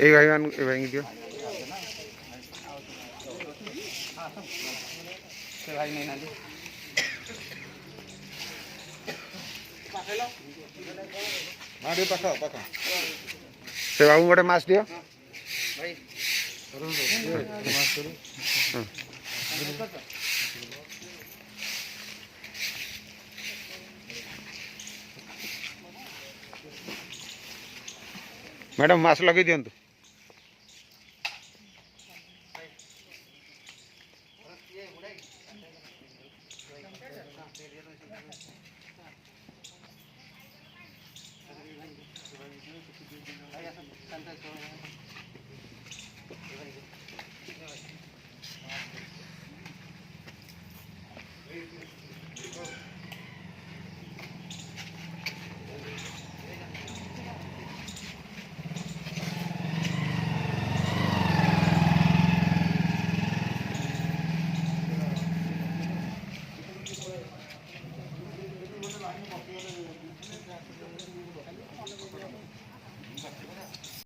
এই ভাইমান ভাঙি দিও ସେ ଭାଇ ନେଇନାହାନ୍ତି ସେ ବାବୁ ଗୋଟେ ମାছ ଦିଅ ଭାଇ ମ୍ୟାଡ଼ାମ୍ ମାଛ ଲଗେଇ ଦିଅନ୍ତୁ ଭାଇ